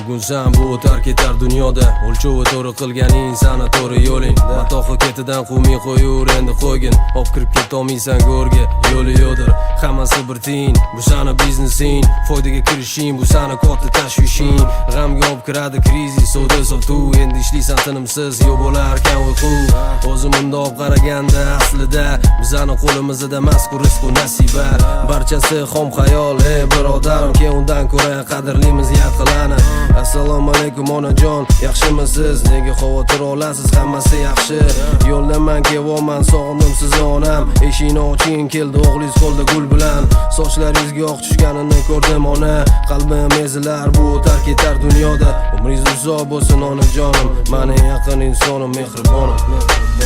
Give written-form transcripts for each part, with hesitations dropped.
bugunsan bu o'tar ketar dunyoda. O'lchovi to'g'ri qilganing sana to'g'ri yo'ling. Matohi ketidan qumi qo'yur endi qo'ygin. Hop kirib ketolmaysan go'rga, yo'li yo'dir. Hammasi bir tiyin, bu sana biznesing. Foydaga kirishing, bu sana katta tashvishing. G'amga olib kiradi krizis, savdo sotuv. Endi ishlaysan tinimsiz, yo'q bo'larkan uyqu. O'zim bundoq qaraganda aslida bizani qo'limizda mazkur rizq va nasiba. Barchasi xom xayol, birodarim, ke undan ko'ra qadrlimiz yaqinlana. Assalomu alaykum onajon, yaxshimisiz? Nega xavotir olasiz? Hammasi yaxshi. Yo'ldaman kevoman, sog'indim sizni onam. Eshikni oching, keldi o'g'lingiz qo'lda gul bilan. Sochlaringizga oq tushganini ko'rdim ona. Qalbim ezilar, bu o'tar ketar dunyoda. Umringiz uzoq bo'lsin onajonim, meni yaqin insonim, mehribonim.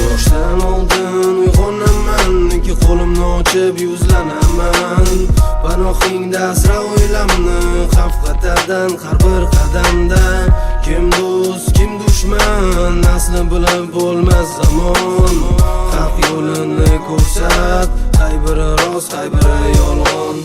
Yoshdan oldin uyg'onaman, ikki qo'limni ochib yuzlanaman. Panohingda asra o'ylamni, xavf xatardan har bir qadamda. Kim do'st, kim dushman, asli bilib bo'lmas zamon. Haq yo'lini ko'rsat, qay biri rost, qay biri yolg'on.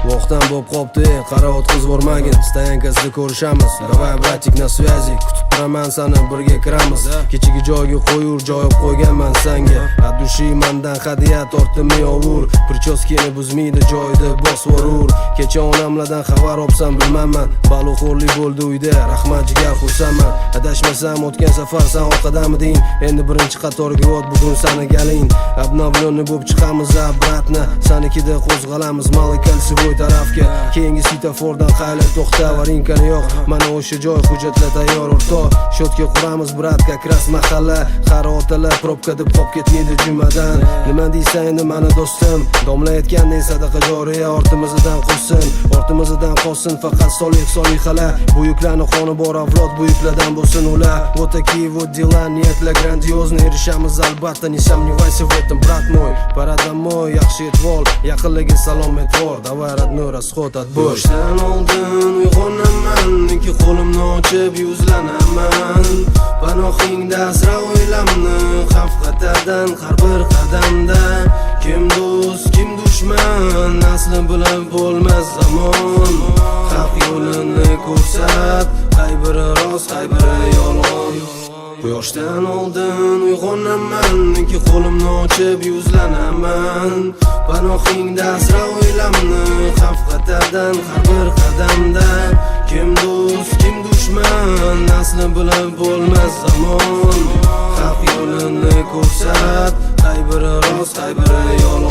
Vaqtdan bo'p qopti, qara o'tqiz bormagin. Stoyankasida ko'rishamiz. Davay bratik na связи. Kutib turaman seni, birga kiramiz. Kechigi joyga qo'yur, joy olib qo'yganman senga. Adushi mendan hadiya tortdim yovur. Prichoskeni buzmaydi joyda bos vorur. Kecha onamlardan xabar olsam bilmayman. Baloxo'rlik bo'ldi uyda, rahmat jigar xursandman. Adashmasam o'tgan safar sen orqadamiding. Endi birinchi qatorga o't, bugun seni galing. Abnavlonni bo'p chiqamiz abratni. Senikida qo'zg'alamiz Malikal Sivoy tarafga. Keyingi svetofordan qaylar to'xta, varinkani yo'q. Mana o'sha joy hujjatlar tayyor o'rtoq. Shotga quramiz brat, kakras mahalla. Qari otalar probka deb qop ketmaydi jumadan. Nima deysan endi mani do'stim? Domla aytgandek sadaqa joriya ortimizdan qolsin. Ortimizdan qolsin faqat solihalar. Buyuklarning qoni bor avlod, buyuklardan bo'lsin ular. Вот такие вот дела, niyatlar grandiozniy, erishamiz albatta, не сомневайся в этом, брат мой. Пора домой, yaxshi etvol, yaqinlarga salom etvor. Давай родной расход отбой. Yoshdan oldin uyg'onaman, ikki qo'limni ochib yuzlanaman. Panohingda asra o'ylamni, xavf xatardan har bir qadamda. Kim do'st, kim dushman, asli bilib bo'lmas zamon. Haq yo'lini ko'rsat, qay biri rost, qay biri yolg'on. Yoshdan oldin uyg'onaman, ikki qo'limni ochib yuzlanaman. Panohingda asra o'ylamni, xavf xatardan har bir qadamda. Kim do'st, kim dushman, asli bilib bo'lmas zamon. Haq yo'lini ko'rsat, qay biri rost, qay biri yolg'on.